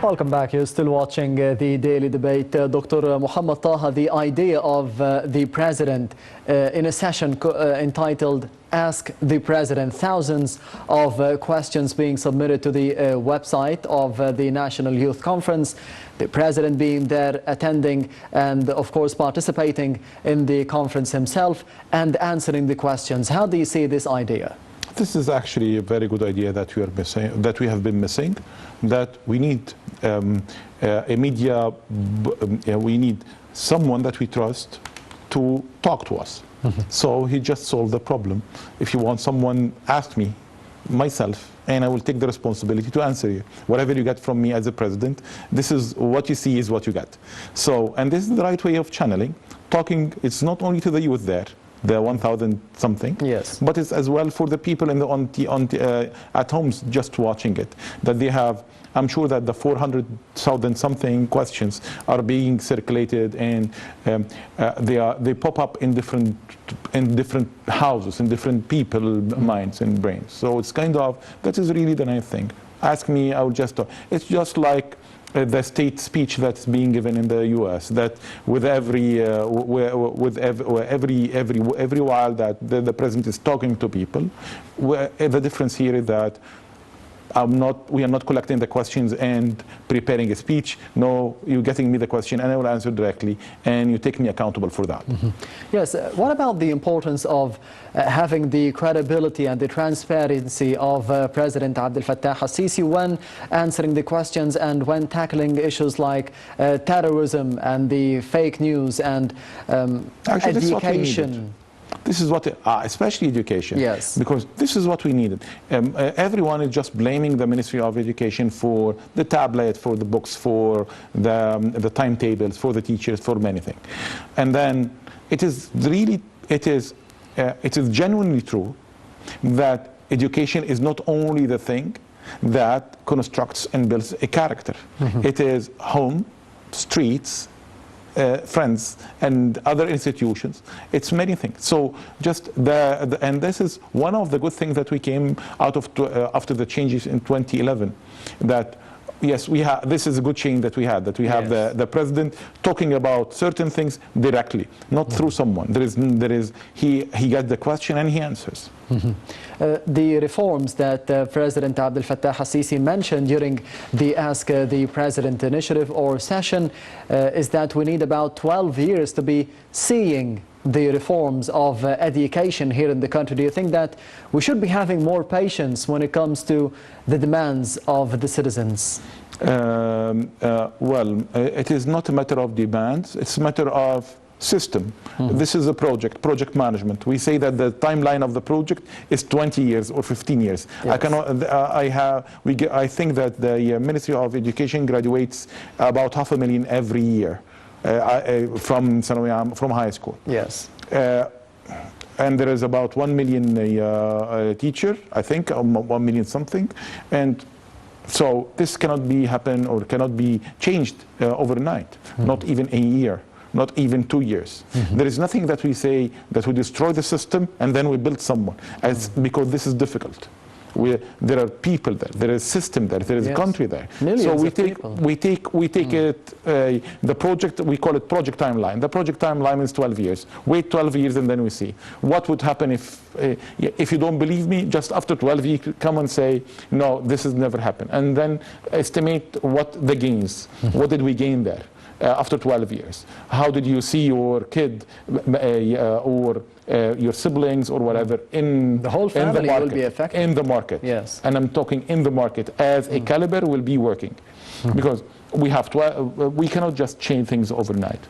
Welcome back. You're still watching the Daily Debate. Dr. Muhammad Taha, the idea of the President in a session entitled Ask the President, thousands of questions being submitted to the website of the National Youth Conference, the President being there attending and of course participating in the conference himself and answering the questions. How do you see this idea? This is actually a very good idea that we are missing, that we have been missing, that we need a media, we need someone that we trust to talk to us. So he just solved the problem. If you want someone, ask me, myself, and I will take the responsibility to answer you. Whatever you get from me as a president, this is what you see is what you get. So, and this is the right way of channeling. Talking, it's not only to the youth there, the 1,000 something, yes, but it's as well for the people in the at homes just watching it, that they have. I'm sure that the 400,000 something questions are being circulated, and they pop up in different houses, in different people's minds and brains. So it's kind of, that is really the nice thing. Ask me, I will just talk. It's just like the state speech that's being given in the U.S. That with every while that the president is talking to people, the difference here is that we are not collecting the questions and preparing a speech. No, you're getting me the question and I will answer directly, and you take me accountable for that. Yes, what about the importance of having the credibility and the transparency of President Abdel Fattah al-Sisi when answering the questions and when tackling issues like terrorism and the fake news and education? This is what, especially education, yes, because this is what we needed. Everyone is just blaming the Ministry of Education for the tablet, for the books, for the timetables, for the teachers, for many things. And then it is really, it is genuinely true that education is not only the thing that constructs and builds a character. It is home, streets, friends and other institutions. It's many things. So just and this is one of the good things that we came out of after the changes in 2011, that yes, we have, this is a good change that we had, that we have the president talking about certain things directly, not through someone. He gets the question and he answers. The reforms that President Abdel Fattah al-Sisi mentioned during the Ask the President initiative or session is that we need about 12 years to be seeing the reforms of education here in the country. Do you think that we should be having more patience when it comes to the demands of the citizens? Well, it is not a matter of demands, it's a matter of system. This is a project management. We say that the timeline of the project is 20 years or 15 years. Yes. I think that the Ministry of Education graduates about 500,000 every year from high school. Yes. And there is about 1 million teacher, I think, 1 million something, and so this cannot be happen or cannot be changed overnight, not even a year, not even 2 years. There is nothing that we say that we destroy the system and then we build someone, because this is difficult. There are people there, there is system there, there is a country there. Millions so we take it, the project, we call it project timeline. The project timeline is 12 years. Wait 12 years and then we see. What would happen if you don't believe me, just after 12 years come and say, no, this has never happened. And then estimate what the gains, what did we gain there? After 12 years, how did you see your kid or your siblings or whatever in the whole family will be affected in the market? Yes, and I'm talking in the market as a caliber will be working, because we have to. We cannot just change things overnight.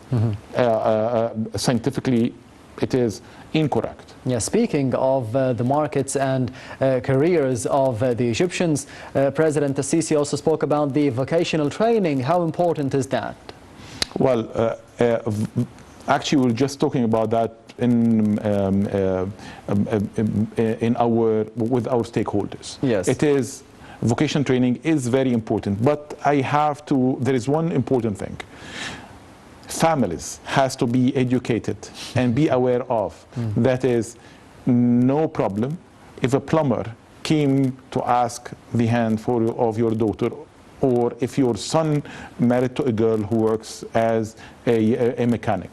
Scientifically, it is incorrect. Yeah, speaking of the markets and careers of the Egyptians, President al-Sisi also spoke about the vocational training. How important is that? Well, actually, we're just talking about that with our stakeholders. Yes, it is, vocational training is very important. But there is one important thing. Families has to be educated and be aware of. That is no problem if a plumber came to ask the hand of your daughter or if your son married to a girl who works as a mechanic.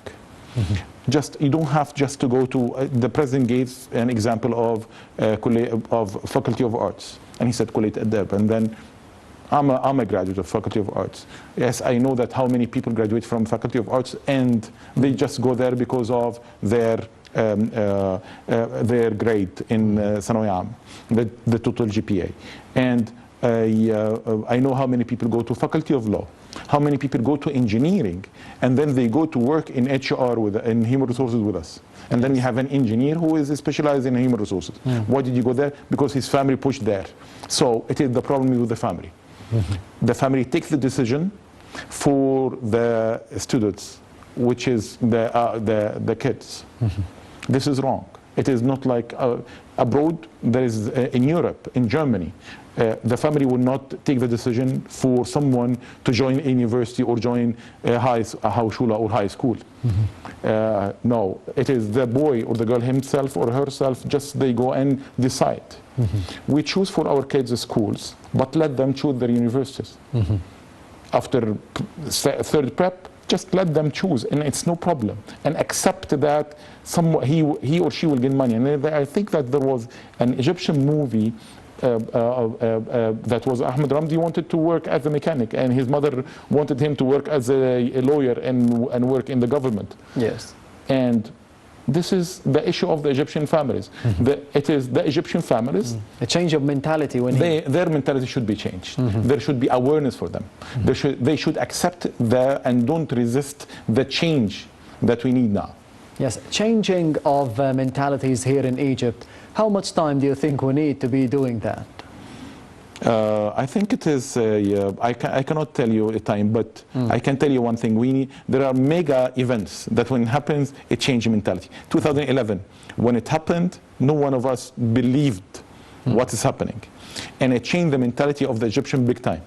You don't have just to go to, the president gave an example of Faculty of Arts, and he said Kulliyat Adab, and then I'm a graduate of Faculty of Arts. Yes, I know that how many people graduate from Faculty of Arts and they just go there because of their grade in Thanawi Am, the total GPA. And I know how many people go to Faculty of Law, how many people go to engineering, and then they go to work in HR, in human resources with us. And then we have an engineer who is specialized in human resources. Why did you go there? Because his family pushed there. So it is the problem with the family. The family takes the decision for the students, which is the kids. This is wrong. It is not like abroad. There is in Europe, in Germany, the family will not take the decision for someone to join a university or join a Hochschule or high school. No, it is the boy or the girl himself or herself, just they go and decide. We choose for our kids schools, but let them choose their universities. After third prep, just let them choose, and it's no problem. And accept that he or she will get money. And I think that there was an Egyptian movie that was Ahmed Ramdi wanted to work as a mechanic, and his mother wanted him to work as a lawyer and work in the government. Yes. And this is the issue of the Egyptian families. It is the Egyptian families. A change of mentality. Their mentality should be changed. There should be awareness for them. They should accept and don't resist the change that we need now. Yes, changing of mentalities here in Egypt. How much time do you think we need to be doing that? I think it is, I cannot tell you a time, but I can tell you one thing. There are mega events that when it happens, it changes mentality. 2011, when it happened, no one of us believed what is happening. And it changed the mentality of the Egyptian big time.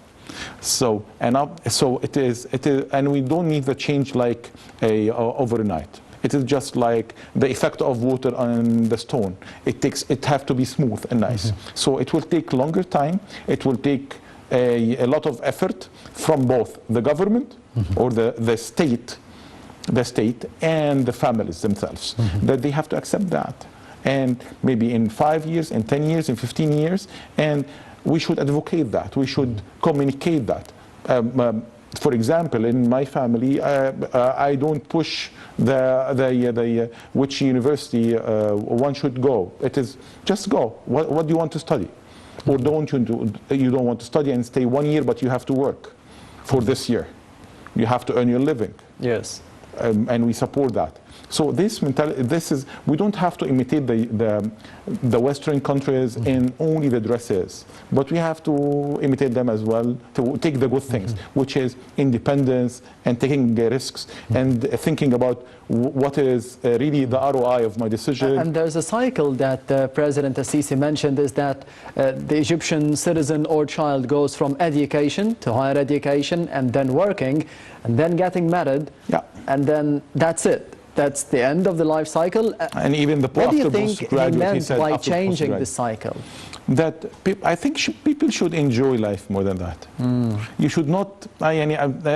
So it is, and we don't need the change like overnight. It is just like the effect of water on the stone. It have to be smooth and nice. So it will take longer time. It will take a lot of effort from both the government or the state and the families themselves. That they have to accept that. And maybe in 5 years, in 10 years, in 15 years, and we should advocate that. We should communicate that. For example, in my family, I don't push which university one should go. It is just go. What do you want to study? Or you don't want to study and stay 1 year, but you have to work for this year. You have to earn your living. Yes. And we support that. So this mentality, we don't have to imitate the Western countries in only the dresses, but we have to imitate them as well, to take the good things, which is independence and taking risks and thinking about what is really the ROI of my decision. And there's a cycle that President Assisi mentioned, is that the Egyptian citizen or child goes from education to higher education and then working and then getting married, and then that's it. That's the end of the life cycle. And even what do you think he meant by changing the cycle? That I think people should enjoy life more than that. You should not.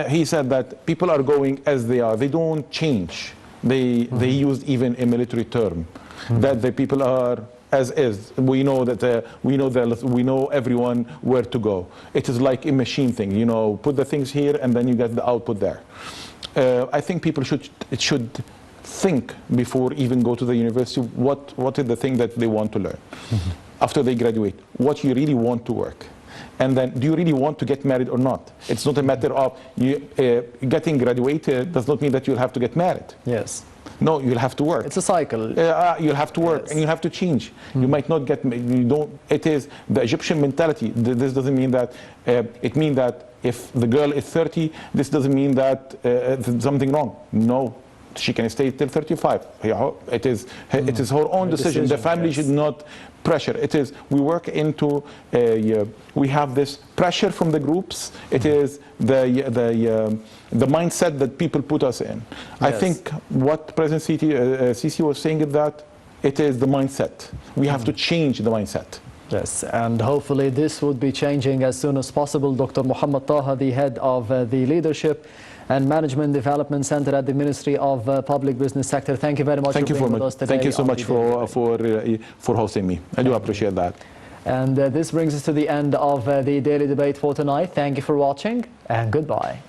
He said that people are going as they are. They don't change. They used even a military term that the people are as is. We know that we know everyone where to go. It is like a machine thing. You know, put the things here and then you get the output there. I think people should think before even go to the university what is the thing that they want to learn after they graduate, what you really want to work, and then do you really want to get married or not. It's not a matter of getting graduated does not mean that you'll have to get married. Yes. No, you'll have to work. It's a cycle. You'll have to work, and you have to change. You might not get, it is the Egyptian mentality. This doesn't mean that, it means that if the girl is 30, this doesn't mean that there's something wrong. No. She can stay till 35. It is her own decision. The family should not pressure. It is, we work into, we have this pressure from the groups. It is the mindset that people put us in. Yes. I think what President Sisi was saying is that it is the mindset. We have to change the mindset. Yes, and hopefully this would be changing as soon as possible. Dr. Muhammad Taha, the head of the Leadership and Management Development Center at the Ministry of Public Business Sector. Thank you very much for being with us today. Thank you so much for hosting me. I do appreciate that. And this brings us to the end of the Daily Debate for tonight. Thank you for watching, and goodbye.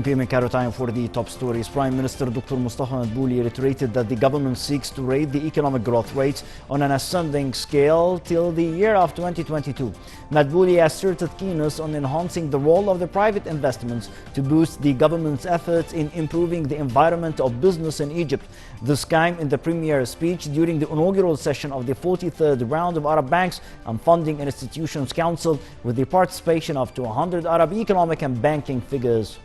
PM in Cairo time for the top stories. Prime Minister Dr. Mustafa Madbouli reiterated that the government seeks to raise the economic growth rates on an ascending scale till the year of 2022. Madbouli asserted keenness on enhancing the role of the private investments to boost the government's efforts in improving the environment of business in Egypt. This came in the Premier's speech during the inaugural session of the 43rd round of Arab Banks and Funding Institutions Council, with the participation of 200 Arab economic and banking figures.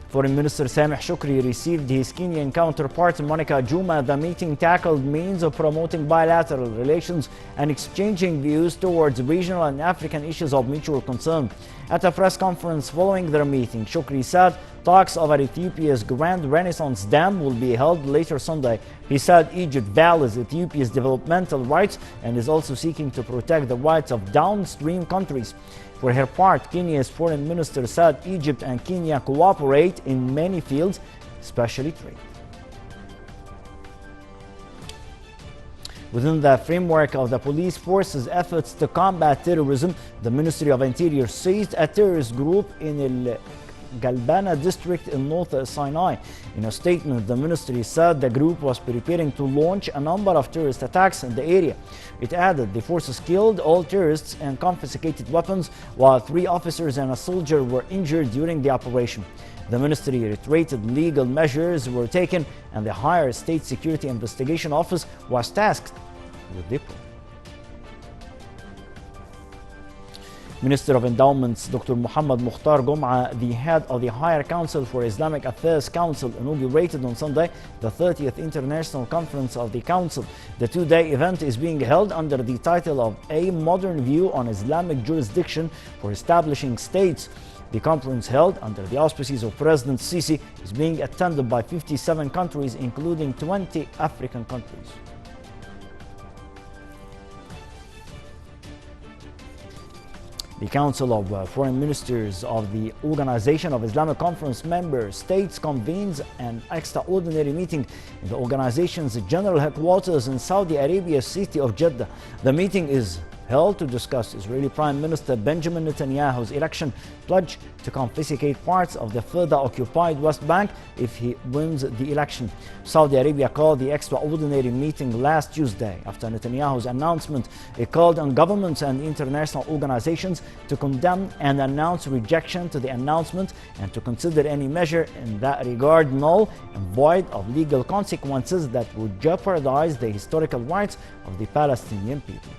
Foreign Minister Sameh Shukri received his Kenyan counterpart Monica Juma. The meeting tackled means of promoting bilateral relations and exchanging views towards regional and African issues of mutual concern. At a press conference following their meeting, Shukri said talks over Ethiopia's Grand Renaissance Dam will be held later Sunday. He said Egypt values Ethiopia's developmental rights and is also seeking to protect the rights of downstream countries. For her part, Kenya's foreign minister said Egypt and Kenya cooperate in many fields, especially trade. Within the framework of the police force's efforts to combat terrorism, the Ministry of Interior seized a terrorist group in El Galbana district in North Sinai. In a statement, the ministry said the group was preparing to launch a number of terrorist attacks in the area. It added the forces killed all terrorists and confiscated weapons, while 3 officers and a soldier were injured during the operation. The ministry reiterated legal measures were taken and the Higher State Security Investigation Office was tasked with the probe. Minister of Endowments Dr. Muhammad Mukhtar Gum'a, the head of the Higher Council for Islamic Affairs Council, inaugurated on Sunday the 30th International Conference of the Council. The 2-day event is being held under the title of A Modern View on Islamic Jurisdiction for Establishing States. The conference, held under the auspices of President Sisi, is being attended by 57 countries, including 20 African countries. The Council of Foreign Ministers of the Organization of Islamic Conference member states convenes an extraordinary meeting in the organization's general headquarters in Saudi Arabia's city of Jeddah. The meeting is held to discuss Israeli Prime Minister Benjamin Netanyahu's election pledge to confiscate parts of the further occupied West Bank if he wins the election. Saudi Arabia called the extraordinary meeting last Tuesday after Netanyahu's announcement. It called on governments and international organizations to condemn and announce rejection to the announcement and to consider any measure in that regard null and void of legal consequences that would jeopardize the historical rights of the Palestinian people.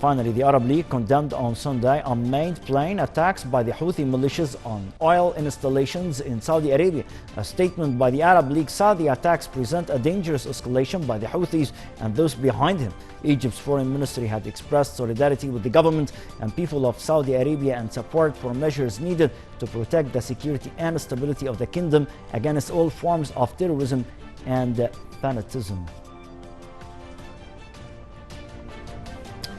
Finally, the Arab League condemned on Sunday unmanned plane attacks by the Houthi militias on oil installations in Saudi Arabia. A statement by the Arab League said the attacks present a dangerous escalation by the Houthis and those behind him. Egypt's foreign ministry had expressed solidarity with the government and people of Saudi Arabia and support for measures needed to protect the security and stability of the kingdom against all forms of terrorism and fanatism.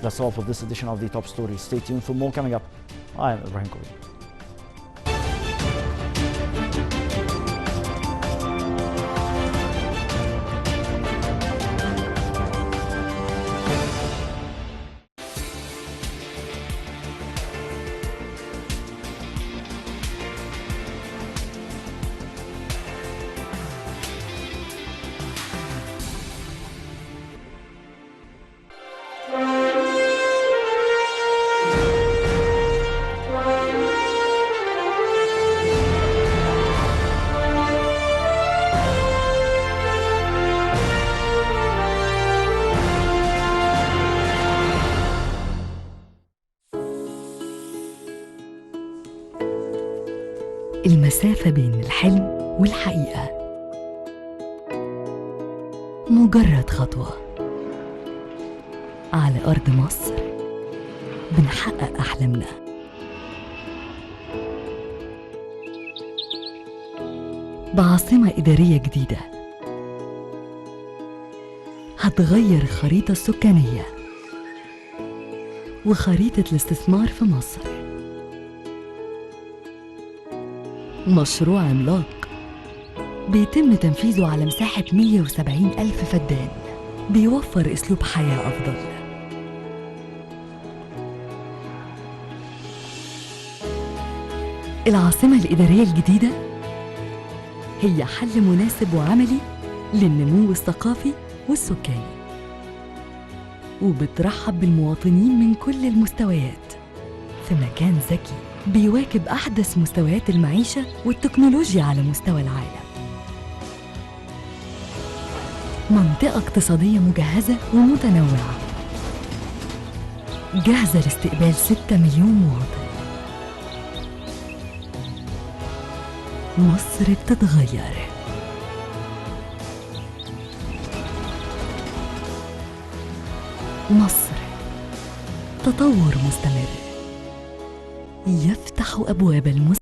That's all for this edition of the Top Stories. Stay tuned for more coming up. I am Ibrahim Kouri. المسافة بين الحلم والحقيقة مجرد خطوة. على أرض مصر بنحقق أحلامنا. بعاصمة إدارية جديدة هتغير الخريطة السكانية وخريطة الاستثمار في مصر. مشروع عملاق بيتم تنفيذه على مساحة 170 ألف فدان، بيوفر أسلوب حياة أفضل. العاصمة الإدارية الجديدة هي حل مناسب وعملي للنمو الثقافي والسكاني، وبترحب بالمواطنين من كل المستويات في مكان ذكي بيواكب أحدث مستويات المعيشة والتكنولوجيا على مستوى العالم. منطقة اقتصادية مجهزة ومتنوعة، جاهزة لاستقبال 6 مليون مواطن. مصر بتتغير. مصر تطور مستمر يفتح أبواب المستقبل.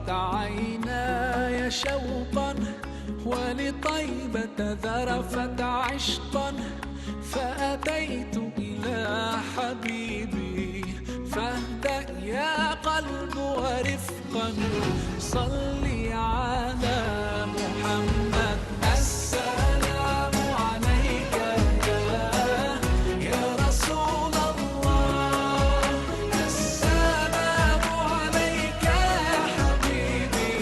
فاضت عيناي شوقا ولطيبة ذرفت عشقا فأتيت إلى حبيبي فاهدأ يا قلب ورفقا صلي على محمد السلام عليك يا رسول الله السلام عليك يا حبيبي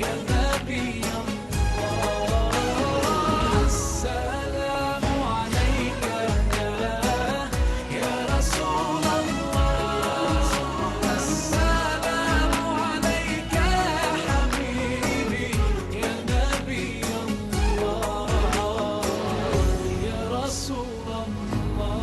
يا نبي الله السلام عليك يا رسول الله السلام عليك يا حبيبي يا نبي الله يا رسول الله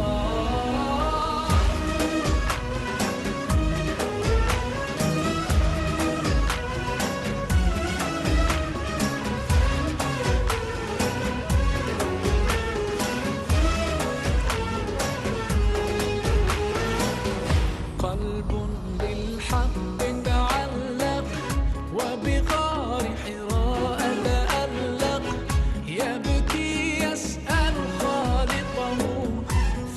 قلب بالحق تعلق وبغار حراء تألق يبكي يسأل خالقه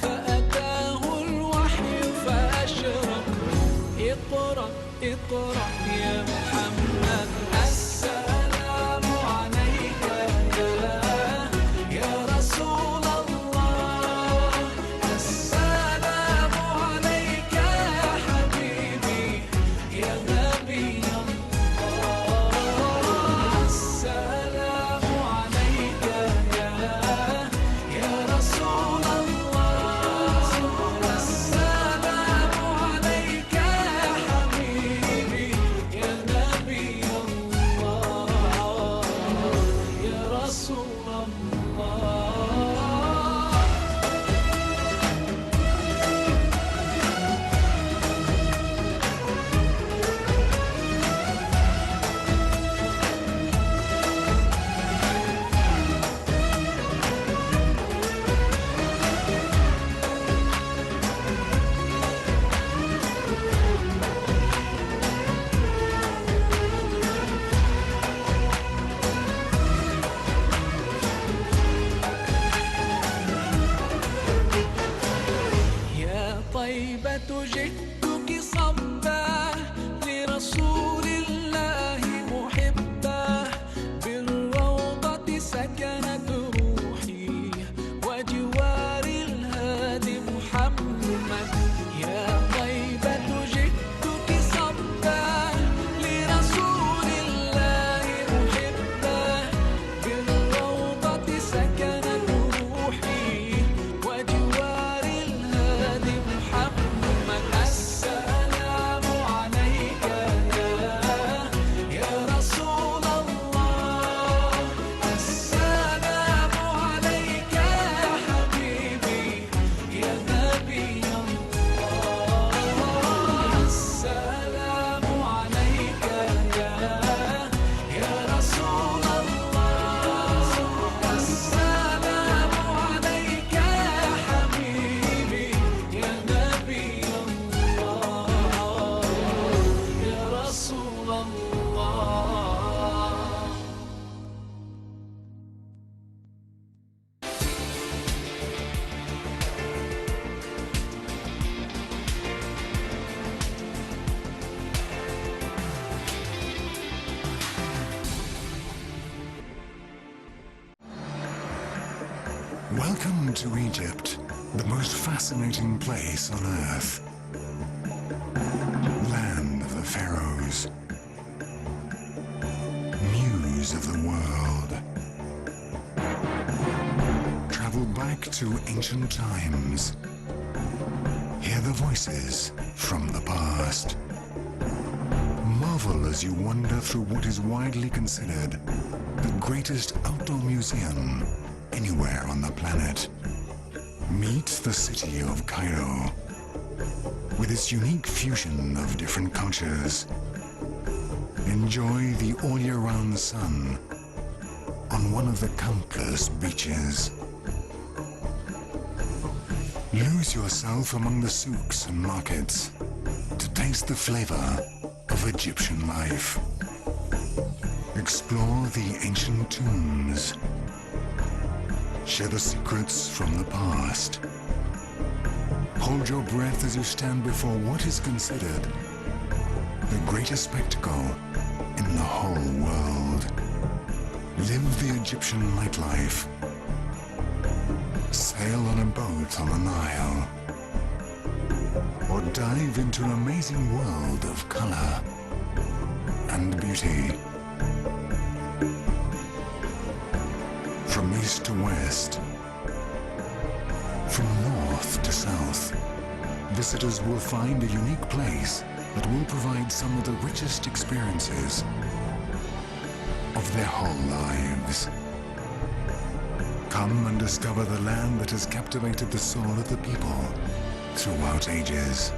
فأتاه الوحي فأشرق اقرأ اقرأ يا محمد السلام عليك يا رسول الله السلام عليك يا حبيبي يا نبي الله السلام عليك يا رسول الله السلام عليك يا حبيبي يا نبي الله يا رسول الله يا طيبة جئتك صبا لرسول الله محبا بالروضة سكنت روحي وجوار الهادي محمد يا طيبة جئتك صبا لرسول الله محبا بالروضة سكنت روحي وجوار الهادي محمد السلام عليك يا رسول الله السلام عليك يا حبيبي يا نبي الله السلام عليك يا رسول الله السلام عليك يا حبيبي يا نبي الله يا رسول الله Welcome to Egypt, the most fascinating place on earth. Land of the pharaohs, muse of the world. Travel back to ancient times. Hear the voices from the past. Marvel as you wander through what is widely considered the greatest outdoor museum anywhere on the planet. Meet the city of Cairo. With its unique fusion of different cultures, enjoy the all-year-round sun on one of the countless beaches. Lose yourself among the souks and markets to taste the flavor of Egyptian life. Explore the ancient tombs. Share the secrets from the past. Hold your breath as you stand before what is considered the greatest spectacle in the whole world. Live the Egyptian nightlife. Sail on a boat on the Nile. Or dive into an amazing world of color and beauty. From east to west, from north to south, visitors will find a unique place that will provide some of the richest experiences of their whole lives. Come and discover the land that has captivated the soul of the people throughout ages.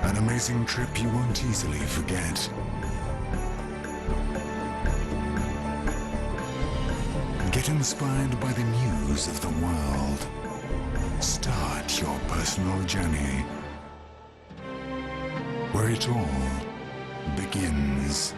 An amazing trip you won't easily forget. Get inspired by the news of the world. Start your personal journey where it all begins.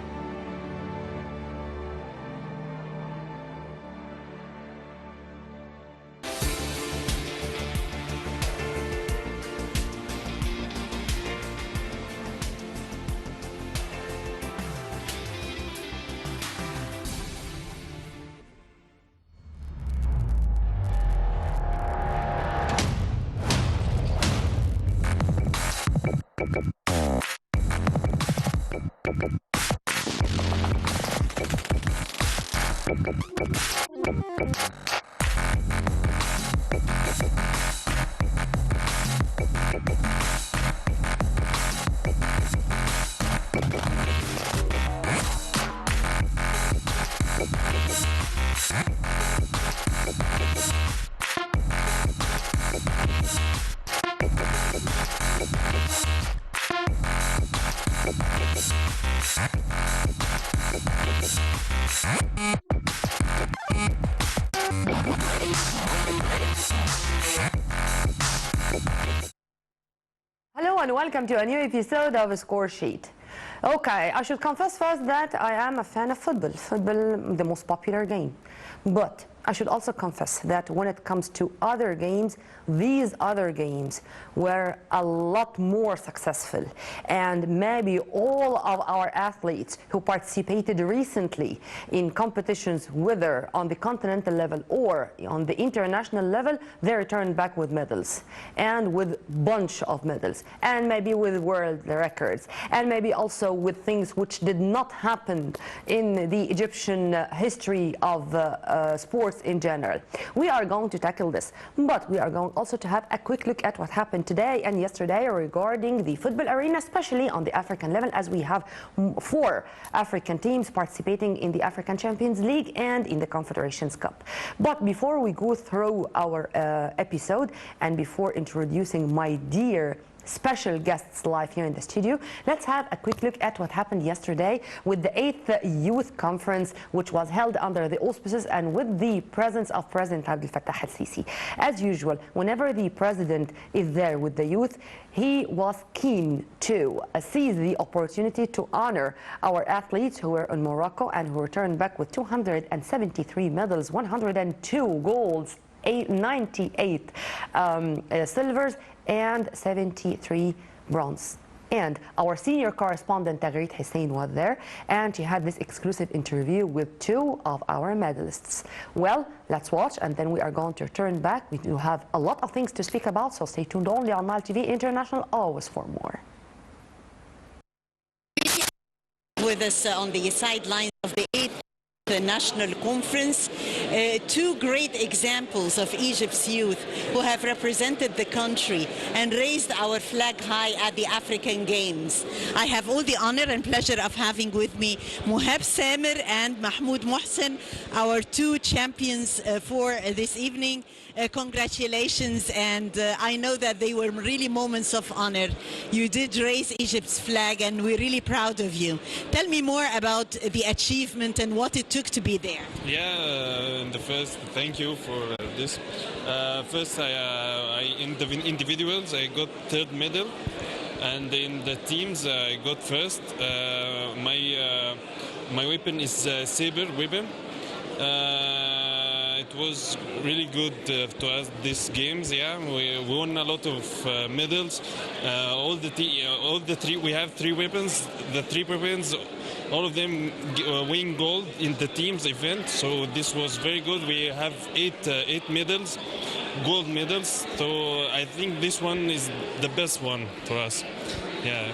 Hello and welcome to a new episode of Score Sheet. Okay, I should confess first that I am a fan of football. Football, the most popular game. But I should also confess that when it comes to other games, these other games were a lot more successful. And maybe all of our athletes who participated recently in competitions, whether on the continental level or on the international level, they returned back with medals. And with bunch of medals. And maybe with world records. And maybe also with things which did not happen in the Egyptian history of sports in general. We are going to tackle this, but we are going also to have a quick look at what happened today and yesterday regarding the football arena, especially on the African level, as we have 4 African teams participating in the African Champions League and in the Confederations Cup. But before we go through our episode and before introducing my dear special guests live here in the studio, let's have a quick look at what happened yesterday with the 8th Youth Conference, which was held under the auspices and with the presence of President Abdel Fattah al-Sisi. As usual, whenever the president is there with the youth, he was keen to seize the opportunity to honor our athletes who were in Morocco and who returned back with 273 medals, 102 golds, 98 silvers, and 73 bronze. And our senior correspondent Tagrit Hussein was there, and she had this exclusive interview with 2 of our medalists. Well, let's watch, and then we are going to return back. We do have a lot of things to speak about, so stay tuned only on Nile TV International, always for more. With us on the sidelines of the 8th National Conference, 2 great examples of Egypt's youth who have represented the country and raised our flag high at the African Games. I have all the honor and pleasure of having with me Mohab Samer and Mahmoud Mohsen, our 2 champions for this evening. Congratulations, and I know that they were really moments of honor. You did raise Egypt's flag, and we're really proud of you. Tell me more about the achievement and what it took to be there. Yeah, the first, thank you for this. First, in the individuals, I got 3rd medal. And in the teams, I got first. My weapon is saber weapon. It was really good to us these games. Yeah, we won a lot of medals. All the three, we have three weapons. The three weapons, all of them win gold in the teams event. So this was very good. We have eight medals, gold medals. So I think this one is the best one for us. Yeah.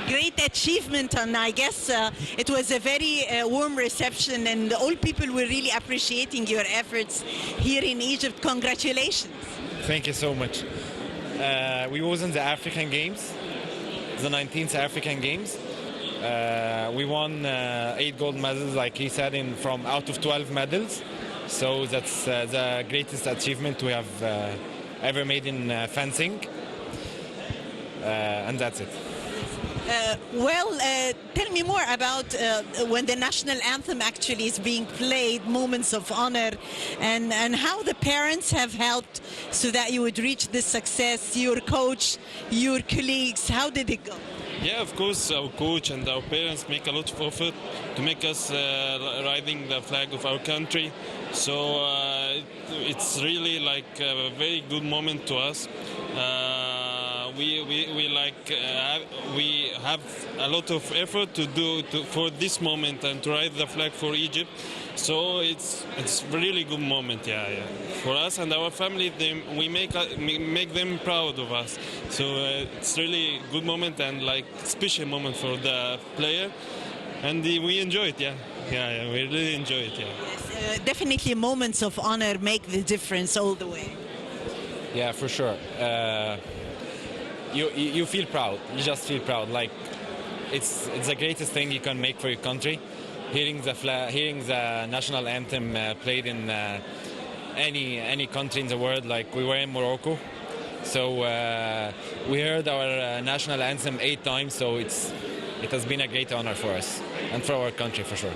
Great achievement, and I guess it was a very warm reception, and all people were really appreciating your efforts here in Egypt. Congratulations. Thank you so much. We was in the African Games, the 19th African Games. We won 8 gold medals, like he said, from out of 12 medals. So that's the greatest achievement we have ever made in fencing. And that's it. Tell me more about when the national anthem actually is being played, moments of honor, and how the parents have helped so that you would reach this success, your coach, your colleagues. How did it go? Yeah, of course, our coach and our parents make a lot of effort to make us riding the flag of our country. So it's really like a very good moment to us. We have a lot of effort to do for this moment and to ride the flag for Egypt. So it's really good moment, yeah. For us and our family. We make them proud of us. So it's really good moment and like special moment for the player, and we enjoy it, yeah. Yeah, we really enjoy it, yeah. Yes, definitely moments of honor make the difference all the way. Yeah, for sure. You feel proud. You just feel proud. Like it's the greatest thing you can make for your country. Hearing the national anthem played in any country in the world. Like we were in Morocco, so we heard our national anthem 8 times. So it has been a great honor for us and for our country for sure.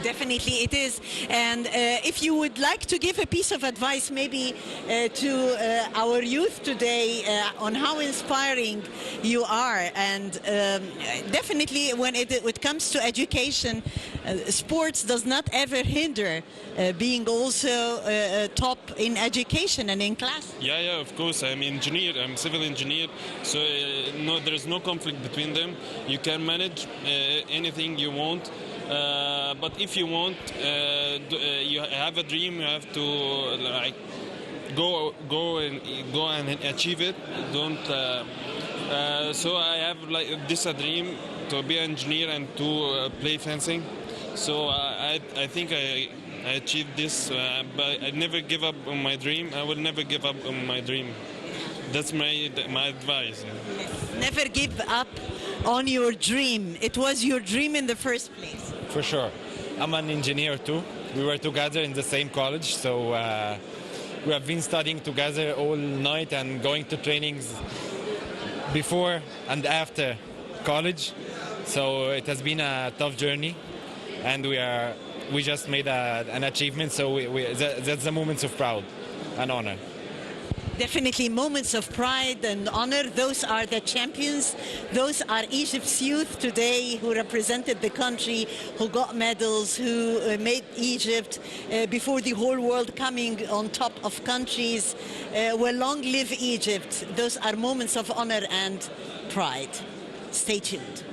Definitely it is. And if you would like to give a piece of advice maybe to our youth today on how inspiring you are, and definitely when it comes to education, sports does not ever hinder being also top in education and in class. Yeah, of course. I'm engineer. I'm civil engineer. So no, there is no conflict between them. You can manage anything you want. But if you want, you have a dream, you have to like go and achieve it. Don't. So I have like this a dream to be an engineer and to play fencing. So I think I achieved this, but I never give up on my dream. I will never give up on my dream. That's my advice. Never give up on your dream. It was your dream in the first place. For sure. I'm an engineer too. We were together in the same college, so we have been studying together all night and going to trainings before and after college. So it has been a tough journey, and we just made an achievement. So that's the moments of pride and honor. Definitely moments of pride and honor. Those are the champions. Those are Egypt's youth today who represented the country, who got medals, who made Egypt before the whole world coming on top of countries. Well, long live Egypt. Those are moments of honor and pride. Stay tuned.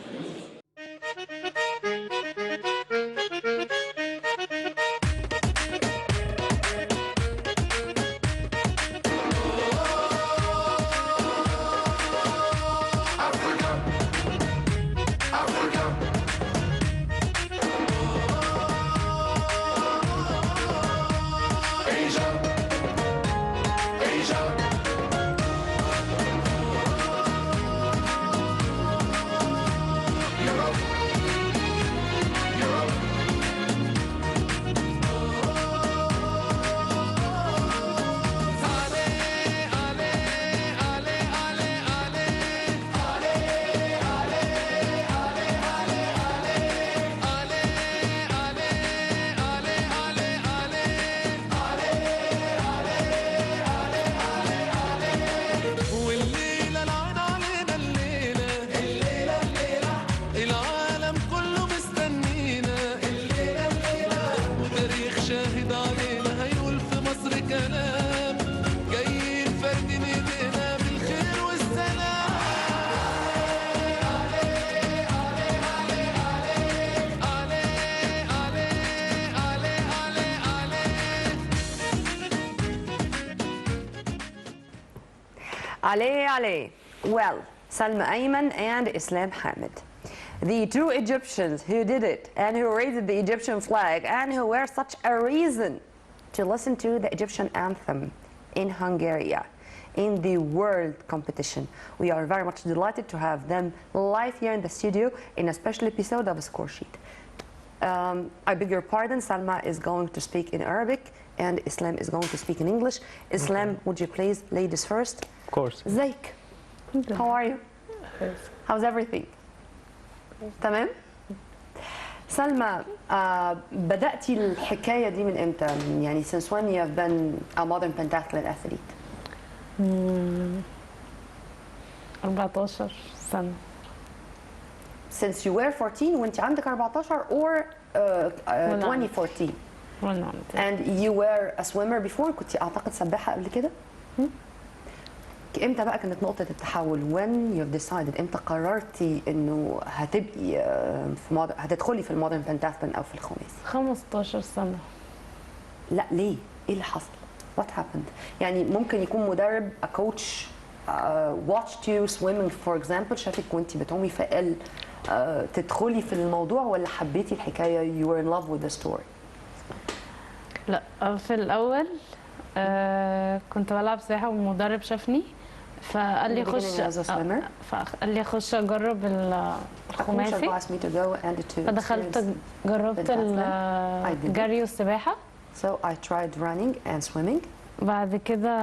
عليه. Well, Salma Ayman and Islam Hamid, the two Egyptians who did it and who raised the Egyptian flag and who were such a reason to listen to the Egyptian anthem in Hungary in the world competition. We are very much delighted to have them live here in the studio in a special episode of Score Sheet. I beg your pardon, Salma is going to speak in Arabic and Islam is going to speak in English. Islam, would you please, ladies first? Of course. ازيك? How are you? How's everything? تمام؟ سلمى، بدأتي الحكاية دي من امتى؟ يعني since when you have been a modern pentathlon athlete? 14 سنة. Since you were 14 وانت عندك 14 or 2014? And you were a swimmer before؟ كنت أعتقد سباحة قبل كده؟ امتى بقى كانت نقطة التحول؟ when you've decided، امتى قررتي انه هتبقي هتدخلي في المودرن بنتاثلون او في الخماسي؟ 15 سنة. لا ليه؟ ايه اللي حصل؟ what happened؟ يعني ممكن يكون مدرب a coach watched you swimming for example، شافك وانتي بتعومي فقال تدخلي في الموضوع، ولا حبيتي الحكاية you were in love with the story؟ لا، في الأول كنت بلعب سباحة والمدرب شافني فقال لي خش اجرب الخماسي، فدخلت جربت الجري والسباحة. So I tried running and swimming. بعد كده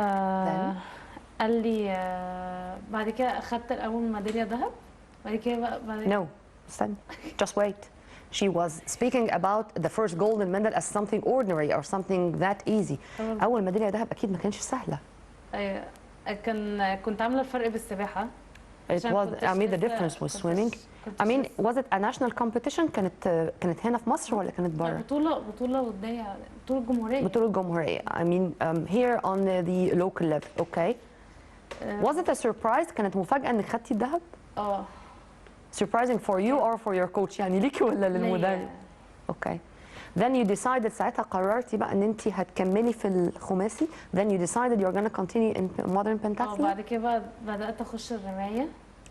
قال لي بعد كده اخدت الاول ميدالية ذهب. بعد كده بقى No, استني. Just wait. She was speaking about the first golden medal as something ordinary or something that easy. أول ميدالية ذهب أكيد ما كانش سهلة. أيوة، كنت عاملة الفرق بالسباحة. It was I made the difference with swimming. I mean, was it a national competition؟ كانت هنا في مصر ولا كانت برا؟ بطولة ودية، بطولة جمهورية. بطولة جمهورية. I mean here on the local level. Okay. Was it a surprise؟ كانت مفاجأة إنك خدتي الذهب؟ Surprising for you or for your coach؟ يعني ليكي ولا للمدرب؟ Okay. Then you decided ساعتها قررتي بقى ان انت هتكملي في الخماسي. Then you decided you're going to continue in modern pentathlon. بعد كده بدأت اخش الرماية.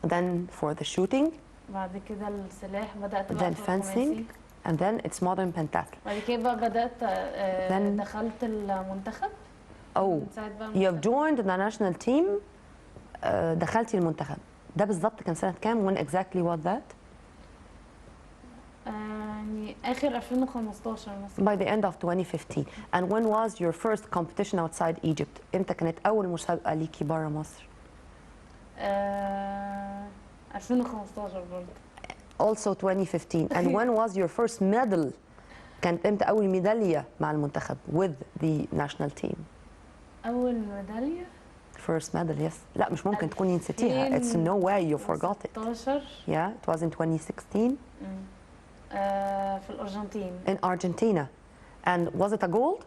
Then for the shooting. بعد كده السلاح بدأت بقى Then fencing. And then it's modern pentathlon. بعد كده بقى بدأت دخلت المنتخب. Oh, you have joined the national team. دخلتي المنتخب. ده بالظبط كان سنة كام؟ When exactly was that؟ يعني آخر 2015 مثلا. By the end of 2015. And when was your first competition outside Egypt؟ امتى كانت أول مسابقة ليكي برا مصر؟ 2015 برضه. Also 2015. And when was your first medal؟ كانت امتى أول ميدالية مع المنتخب with the national team؟ أول ميدالية؟ First medal, yes. لا مش ممكن تكوني نسيتيها. It's no way you forgot it. 16. Yeah, it was in 2016. في الأرجنتين. In Argentina. And was it a gold?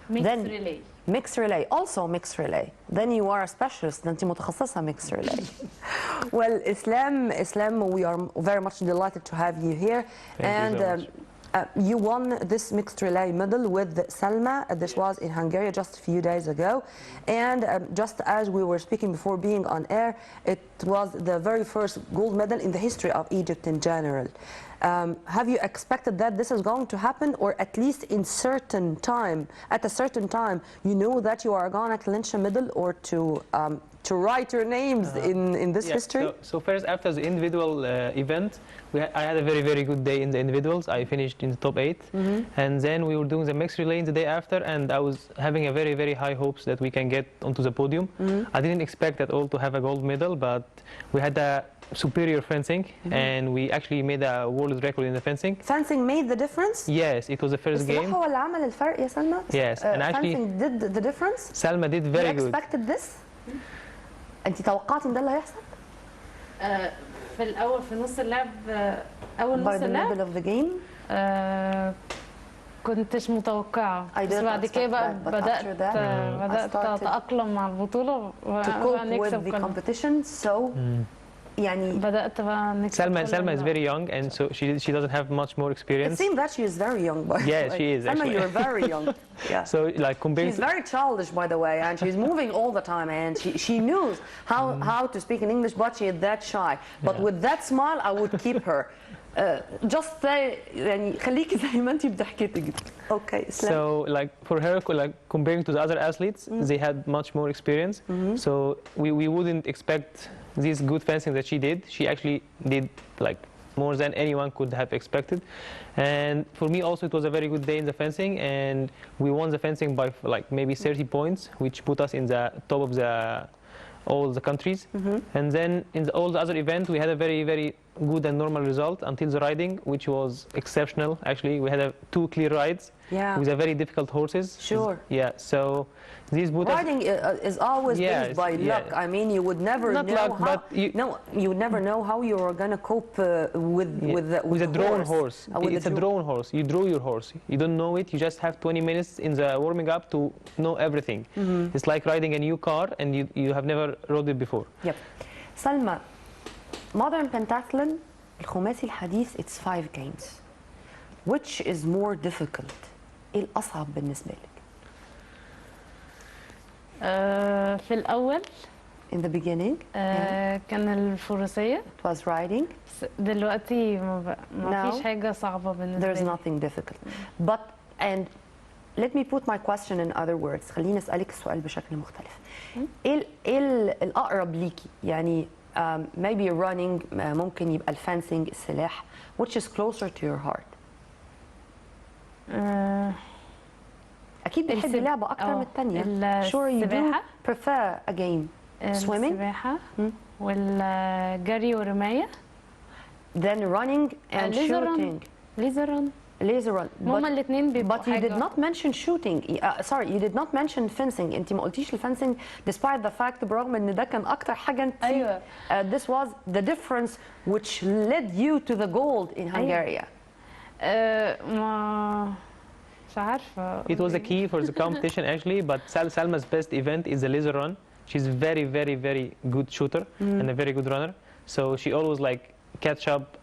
Mixed relay. Mixed relay, also mixed relay. Then you are a specialist. أنت متخصصة mixed relay. Well, Islam, we are very much delighted to have you here. Thank you so much. You won this mixed relay medal with Salma. This was in Hungary just a few days ago. And just as we were speaking before being on air, it was the very first gold medal in the history of Egypt in general. Have you expected that this is going to happen, or at least at a certain time, you know that you are going to clinch a medal or to write your names in this history? So first, after the individual event, I had a very, very good day in the individuals. I finished in the top 8. And then we were doing the mixed relay the day after, and I was having a very, very high hopes that we can get onto the podium. I didn't expect at all to have a gold medal, but we had a superior fencing, and we actually made a world record in the fencing. Fencing made the difference? Yes, it was the first game. السباحة هو اللي عمل الفرق يا سلمى؟ Yes, and actually fencing did the difference? Salma did very good. You expected this? أنت توقعتي إن ده اللي هيحصل؟ في الأول في نص اللعب أول نص اللعب. By the middle of the game. كنتش متوقعة. بس بعد كده بقى بدأت أتأقلم مع البطولة وبقى نكسب with the competition. So يعني بدأت بقى نكسب. Salma is very young, and so she doesn't have much more experience. It seems that she is very young. Yes, she is. Salma, you're very young. Yeah. So like comparing She's very childish, by the way, and she's moving all the time, and she knows how to speak in English, but she is that shy. But Yeah. with that smile, I would keep her. Just say يعني خليكي زي ما انتي بضحكتك. Okay. Islam. So like for her, like comparing to the other athletes, they had much more experience. So we wouldn't expect this good fencing that she did. She actually did like more than anyone could have expected. And for me also it was a very good day in the fencing, and we won the fencing by like maybe 30 points, which put us in the top of all the countries. And then in all the other events we had a very good and normal result until the riding, which was exceptional. Actually we had 2 clear rides with a very difficult horses. Sure. Yeah, so these put us, Riding is always based by luck. I mean, you would never Not know luck, how. but you would never know how you are gonna cope with a drone horse. with It's the a drone horse. You draw your horse. You don't know it. You just have 20 minutes in the warming up to know everything. It's like riding a new car, and you have never rode it before. Yep. Salma, modern pentathlon, الخماسي الحديث, it's 5 games. Which is more difficult? إيه الأصعب بالنسبة لك؟ في الأول In the beginning, كان الفروسية. it was riding. دلوقتي ما Now, فيش حاجة صعبة بالنسبة There's لي. nothing difficult. But, and let me put my question in other words. خليني أسألك السؤال بشكل مختلف. إيه الأقرب ليكي؟ يعني maybe running, ممكن يبقى الفانسينج، السلاح. Which is closer to your heart? أكيد بتحبي لعبة أكتر من الثانية. Sure you do السباحة. prefer a game. Swimming. السباحة والجري ورماية. Then running and shooting. ليزر رن. Laser run. هما الاثنين بيبقوا But you did حاجة. not mention shooting. Sorry, you did not mention fencing. انت ما قلتيش الفنسنج despite the fact برغم ان ده كان اكتر حاجة انت أيوة. This was the difference which led you to the gold in Hungary. ما مش عارفة. It was a key for the competition actually, but Salma's best event is the laser run. She's very good shooter and a very good runner. So she always like catch up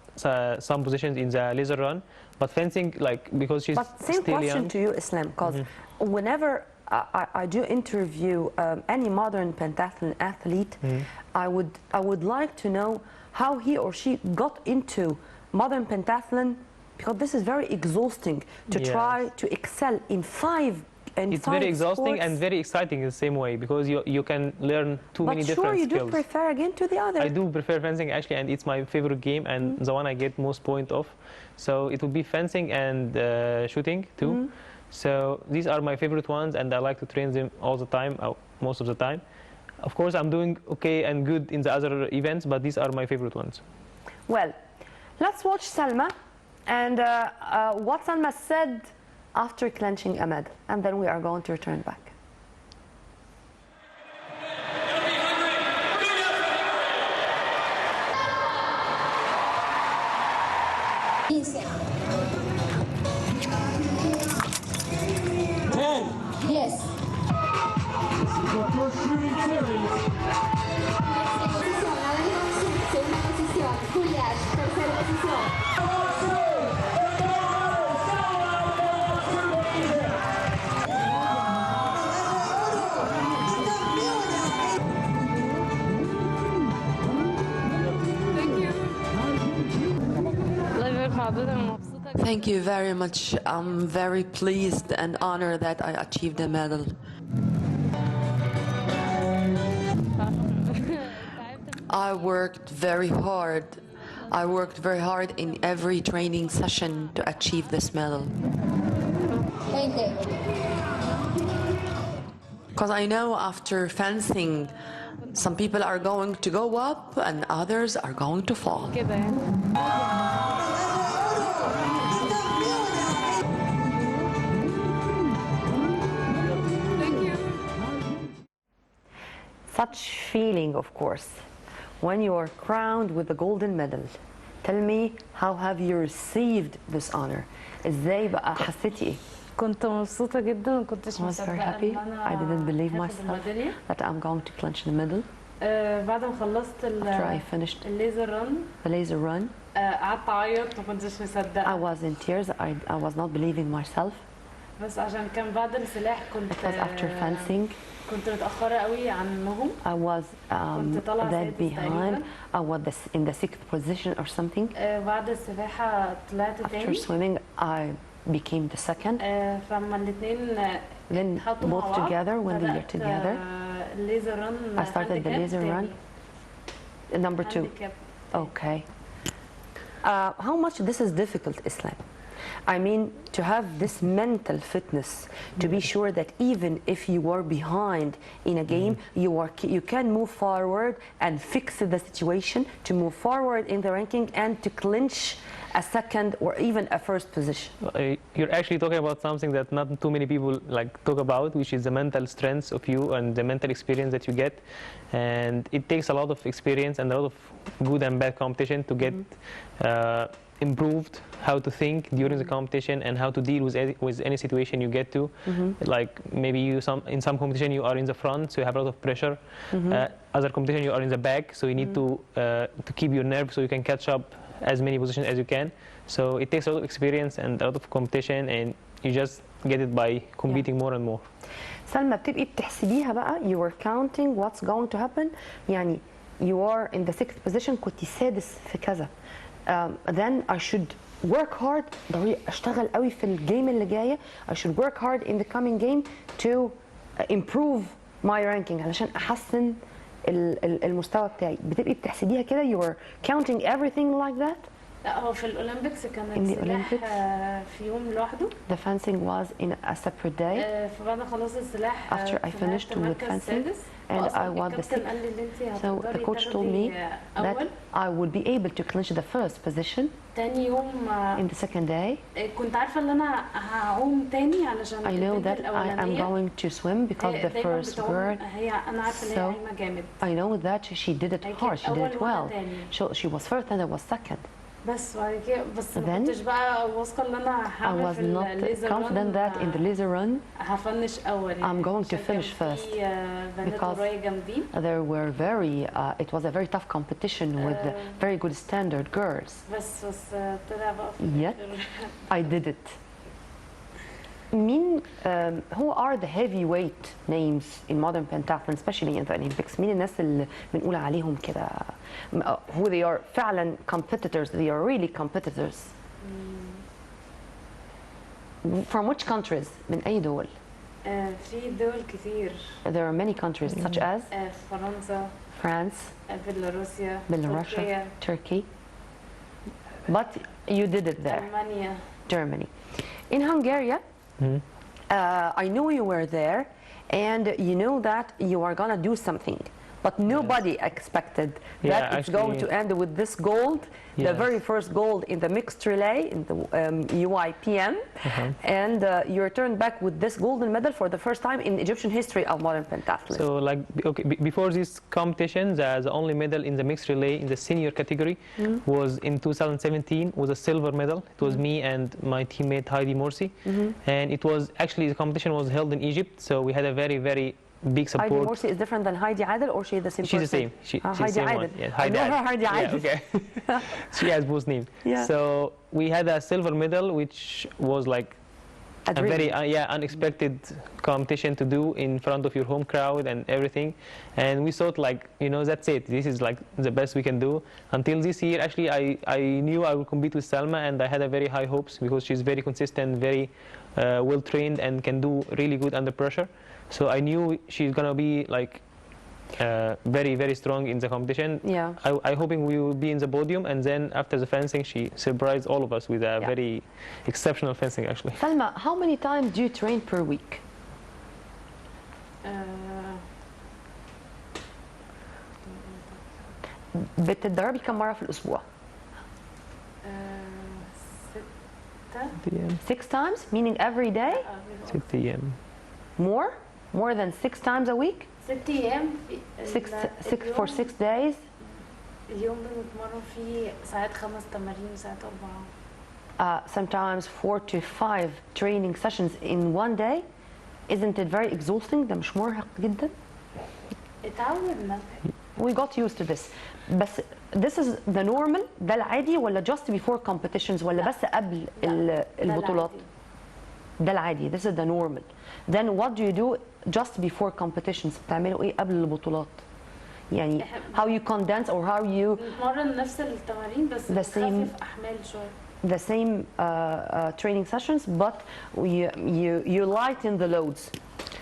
some positions in the laser run. But fencing, like, because she's But same still question young. to you, Islam, because whenever I do interview any modern pentathlon athlete, I would like to know how he or she got into modern pentathlon, because this is very exhausting to Yes. try to excel in five. It's very exhausting and very exciting in the same way, because you can learn many But different sure, you skills. do prefer again to the other. I do prefer fencing actually, and it's my favorite game and the one I get most point of. So it would be fencing and shooting too. So these are my favorite ones, and I like to train them all the time, most of the time. Of course, I'm doing okay and good in the other events, but these are my favorite ones. Well, let's watch Salma and what Salma said after clenching a medal, and then we are going to return back. Yes. Segunda posición, Julia, tercera posición. الله يبارك في حضرتك، أنا مبسوطة جدا. Thank you very much. I'm very pleased and honored that I achieved a medal. I worked very hard. I worked very hard in every training session to achieve this medal. 20. Because I know after fencing, some people are going to go up and others are going to fall. كده يعني. Such feeling, of course, when you are crowned with the golden medal. Tell me, how have you received this honor? ازاي بقى حسيتي ايه؟ كنت مبسوطة جدا، ما كنتش I was very مصدقة happy. إن أنا I didn't believe هاخد myself الميدالية. that I'm going to clinch the medal. بعد ما خلصت After I finished الليزر رن the laser run, قعدت أعيط، ما كنتش I مصدقة. was in tears. I was not believing myself. بس عشان كان بعد السلاح كنت It was after fencing. كنت متأخرة قوي عنهم. I was كنت طالعة that سادس behind. تقريبا. I was in the 6th position or something. بعد السباحة طلعت After تاني. swimming, I became the second. فما الاثنين Then اتحطوا مع both بعض. together, when they were بدأت together, laser run. I started the laser run. Number 2. Handicap. Okay. How much this is difficult, Islam? I mean, to have this mental fitness, to be sure that even if you are behind in a game, you can move forward and fix the situation, to move forward in the ranking and to clinch a second or even a first position. You're actually talking about something that not too many people like talk about, which is the mental strength of you and the mental experience that you get. And it takes a lot of experience and a lot of good and bad competition to get improved how to think during the competition and how to deal with any situation you get to. Like maybe in some competition you are in the front, so you have a lot of pressure. Other competition you are in the back, so you need to keep your nerve so you can catch up as many positions as you can. So it takes a lot of experience and a lot of competition, and you just get it by competing more and more. سلمى بتبقي بتحسبيها بقى, you were counting what's going to happen. يعني you are in the 6th position, كنت سادس في كذا. Then I should work hard, ضروري اشتغل قوي في الجيم اللي جايه. I should work hard in the coming game to improve my ranking علشان احسن المستوى بتاعي. بتبقي بتحسبيها كده, you were counting everything like that. لا هو في الأولمبيكس كان In the السلاح Olympics? في يوم لوحده. The fencing was in a separate day. فبعد ما خلصت السلاح After I finished with fencing and I was the 6th. قال لي اللي انت So the coach told me that I would be able to clinch the first position. تاني يوم in the second day. كنت عارفة ان انا هعوم تاني علشان I know that I am going to swim because the first girl. هي انا عارفة ان هي عايمة جامد. I know that she did it hard, she did it well. She was first and I was second. بس بعد كده بس ما كنتش بقى واثقة ان انا I هعمل was في not الليزر confident that in the laser run هفنش اول. I'm going to finish first because there were it was a very tough competition with very good standard girls. بس طلع بقى Yet I did it. Who are the heavyweight names in modern pentathlon, especially in the Olympics? مين الناس اللي بنقول عليهم كده who they are فعلا competitors, they are really competitors? From which countries? من أي دول؟ في دول كتير. There are many countries such as فرنسا, France, بيلاروسيا, Turkey. But you did it there. ألمانيا. Germany. In Hungary, I know you were there and you know that you are gonna do something, but nobody expected that it's going to end with this gold, the very first gold in the mixed relay in the UIPM, and you returned back with this golden medal for the first time in Egyptian history of modern pentathlon. So like before this competition, the only medal in the mixed relay in the senior category was in 2017, was a silver medal. It was me and my teammate Heidi Morsi, and it was actually the competition was held in Egypt, so we had a very big support. Heidi Morsi is different than Heidi Adel, or she the same She's person? the same. She's Heidi the same Adel. one. Yeah, I know her Heidi Adel. Yeah, okay. She has both names. Yeah. So we had a silver medal, which was like a very unexpected competition to do in front of your home crowd and everything. And we thought like, you know, that's it. This is like the best we can do. Until this year, actually, I knew I would compete with Salma, and I had a very high hopes because she's very consistent, very well trained, and can do really good under pressure. So I knew she's gonna be like very strong in the competition. Yeah. I hoping we will be in the podium, and then after the fencing, she surprised all of us with a very exceptional fencing actually. Salma, how many times do you train per week? بتتدربي كم مرة في الأسبوع؟ 6 times, meaning every day? 6 أيام. More than 6 times a week? 6 أيام. 6 for 6 days? اليوم بنتمرن فيه ساعات 5 تمارين وساعات 4. Sometimes 4 to 5 training sessions in one day. Isn't it very exhausting? ده مش مرهق جدا؟ اتعودنا. We got used to this. بس this is the normal, ده العادي ولا just before competitions ولا بس قبل البطولات؟ ده العادي. This is the normal. Then what do you do just before competitions؟ بتعملوا ايه قبل البطولات؟ يعني how you condense or how you بنتمرن نفس التمارين بس بنخفف احمال شويه. The same training sessions, but you lighten the loads.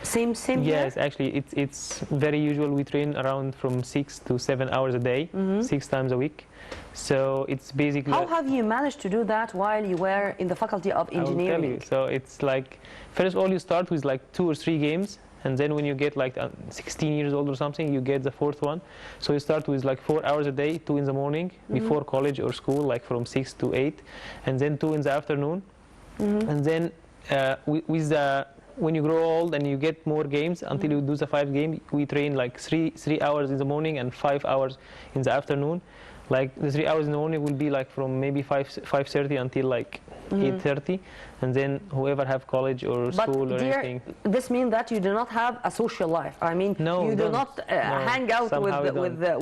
Same Yes, here? actually, it's very usual. We train around from 6 to 7 hours a day, 6 times a week. So it's basically. How have you managed to do that while you were in the Faculty of Engineering? I will tell you. So it's like, first of all, you start with like 2 or 3 games, and then when you get like 16 years old or something, you get the 4th one. So you start with like 4 hours a day, 2 in the morning before college or school, like from 6 to 8, and then 2 in the afternoon, and then with the when you grow old and you get more games until you do the 5 game, we train like 3 hours in the morning and 5 hours in the afternoon. Like the 3 hours in the morning will be like from maybe 5:30 until like 8:30, and then whoever have college or school or anything. This means that you do not have a social life. I mean, no, you do not hang out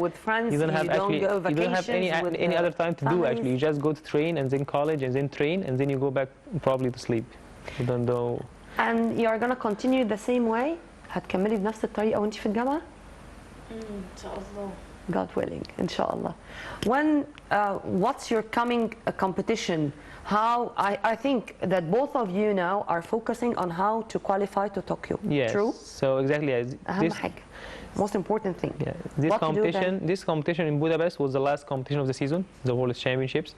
with friends. You don't have don't go vacations. You don't have any other time to do actually. You just go to train and then college and then train and then you go back probably to sleep. You don't know. And you are going to continue the same way? هتكملي بنفس الطريقة وانت في الجامعة؟ إن شاء الله. God willing, inshallah. When, what's your coming competition? How, I think that both of you now are focusing on how to qualify to Tokyo. Yes. True? So exactly. أهم حاجة. Most important thing. Yeah. This competition in Budapest was the last competition of the season, the World Championships,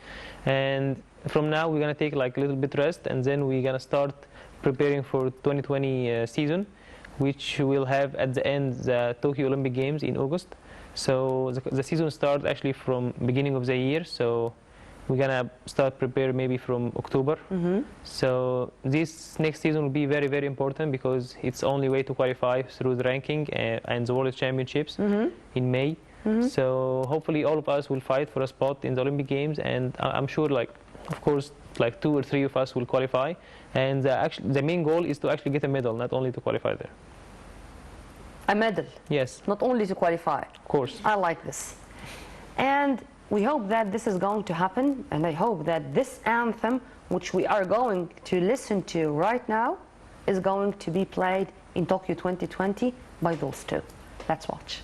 and from now we're gonna take like a little bit rest, and then we're gonna start preparing for 2020 season, which will have at the end the Tokyo Olympic Games in August. So the season starts actually from beginning of the year. So we're gonna start prepare maybe from October. So this next season will be very, very important because it's the only way to qualify through the ranking and the World Championships in May. So hopefully all of us will fight for a spot in the Olympic Games, and I'm sure, like, of course, like 2 or 3 of us will qualify. And actually, the main goal is to actually get a medal, not only to qualify there. A medal? Yes. Not only to qualify? Of course. I like this. And we hope that this is going to happen, and I hope that this anthem, which we are going to listen to right now, is going to be played in Tokyo 2020 by those two. Let's watch.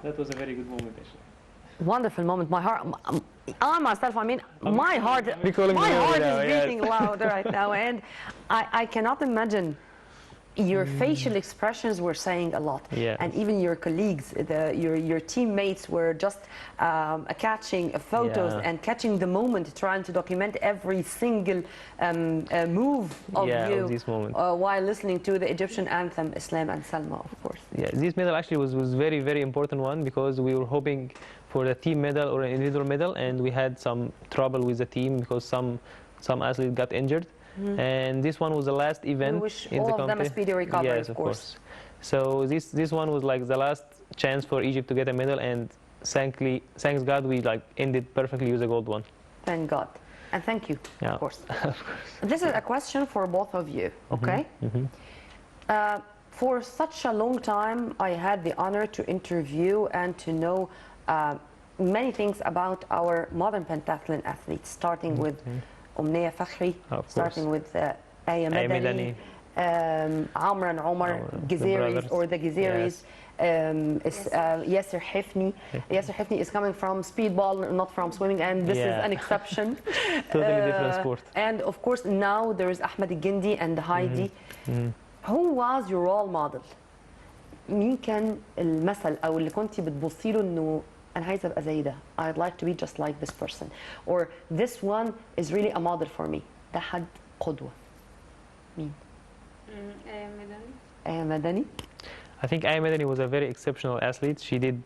That was a very good moment, actually. Wonderful moment. My heart, I myself, I mean, my heart is beating louder right now, and I cannot imagine. Your facial expressions were saying a lot, and even your colleagues, your teammates were just catching photos and catching the moment, trying to document every single move of you of this moment. while listening to the Egyptian anthem, Islam and Salma, of course. Yeah, this medal actually was very, very important one because we were hoping for a team medal or an individual medal, and we had some trouble with the team because some athletes got injured. And this one was the last event. We wish in all the of them a speedy recovery, yes, of course. So this one was like the last chance for Egypt to get a medal, and thanks God we like ended perfectly with a gold one. Thank God, and thank you, Yeah. of course. This is a question for both of you, okay? For such a long time, I had the honor to interview and to know many things about our modern pentathlon athletes, starting with Omnia Fakhri, starting with Aya Madani, Amran Omar, Gezeris or the Gezeris. Yasser Hifni. Yasser Hifni is coming from speedball, not from swimming, and this is an exception. Totally different sport. And of course, now there is Ahmed Gindi and Heidi. Who was your role model? مين كان المثل أو اللي كنتي بتبصي له إنه أنا عايزة أبقى زي ده. I'd like to be just like this person. Or this one is really a model for me. ده حد قدوة. مين؟ آية مدني. آية مدني. I think Aya Madani was a very exceptional athlete. She did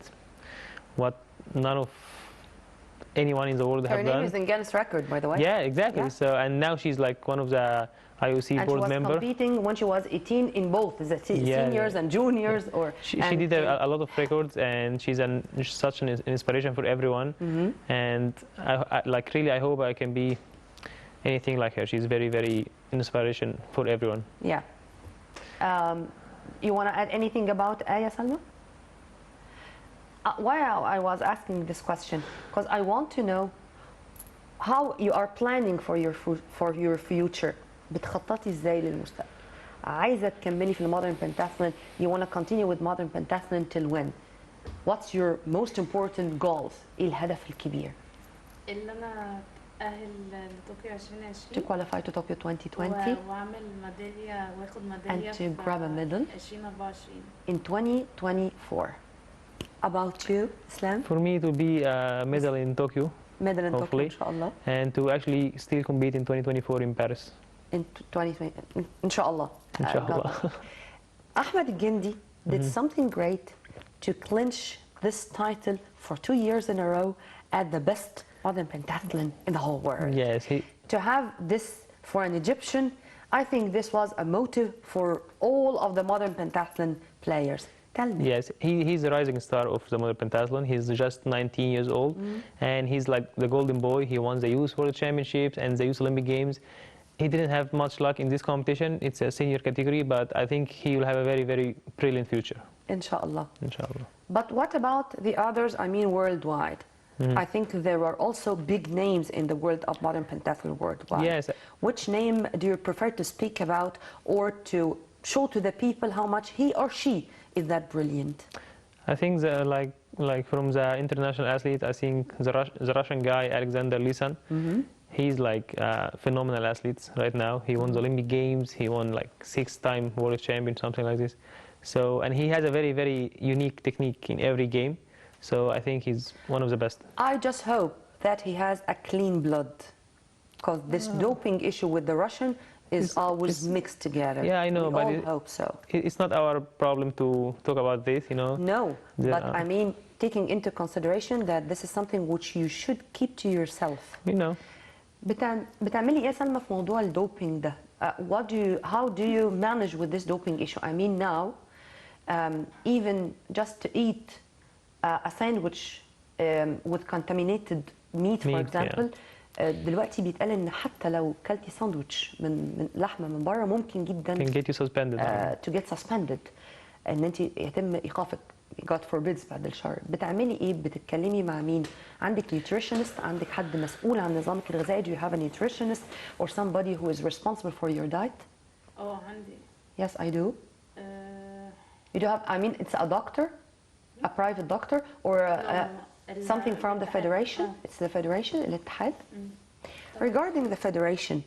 what none of anyone in the world have done. Her name is in Guinness record, by the way. Yeah, exactly. Yeah. So, and now she's like one of the IOC board member. And she was competing when she was 18 in both the seniors and juniors. Or she did a lot of records, and she's such an inspiration for everyone. And I hope I can be anything like her. She's very, very inspiration for everyone. Yeah. You want to add anything about Aya Salma? Why I was asking this question? Because I want to know how you are planning for your future. بتخططي ازاي للمستقبل؟ عايزة تكملي في المودرن pentathlon. You want to continue with modern pentathlon till when? What's your most important goals? ايه الهدف الكبير؟ اللي انا اتأهل لطوكيو 2020. To qualify to Tokyo 2020. واعمل ميدالية واخد ميدالية And to grab a medal 2024. in 2024. About you, Islam? For me, it will be a medal in Tokyo. Medal in Tokyo, hopefully, inshallah. And to actually still compete in 2024 in Paris. In 2020, inshallah. Inshallah. Ahmed Gindi did something great to clinch this title for 2 years in a row at the best modern pentathlon in the whole world. Yes. To have this for an Egyptian, I think this was a motive for all of the modern pentathlon players. Tell me. Yes, he's the rising star of the modern pentathlon. He's just 19 years old, and he's like the golden boy. He won the Youth World Championships and the Youth Olympic Games. He didn't have much luck in this competition. It's a senior category, but I think he will have a very, very brilliant future. Inshallah. Inshallah. But what about the others, I mean worldwide? I think there are also big names in the world of modern pentathlon worldwide. Yes. Which name do you prefer to speak about or to show to the people how much he or she is that brilliant? I think like from the international athletes, I think the Russian guy Alexander Lisan. He's like a phenomenal athlete right now. He won the Olympic Games. He won like 6-time world champion, something like this. So, and he has a very, very unique technique in every game. So I think he's one of the best. I just hope that he has a clean blood, because this doping issue with the Russian is always mixed together. Yeah, I know, we but all hope so. It's not our problem to talk about this, you know. No, but I mean, taking into consideration that this is something which you should keep to yourself. You know. بتعملي ايه سلمى في موضوع الدوبينج ده؟ How do you manage with this doping issue? I mean now, even just to eat a sandwich with contaminated meat, for example, دلوقتي بيتقال ان حتى لو كلتي ساندويتش من لحمه من بره ممكن جدا can get you suspended. To get suspended ان انت يتم ايقافك God forbids بعد الشر. بتعملي ايه؟ بتتكلمي مع مين؟ عندك nutritionist؟ عندك حد مسؤول عن نظامك الغذائي؟ Do you have a nutritionist or somebody who is responsible for your diet? عندي. Yes, I do. You do have, I mean, it's a doctor, a private doctor, or something from the federation? It's the federation, الاتحاد. Regarding the federation,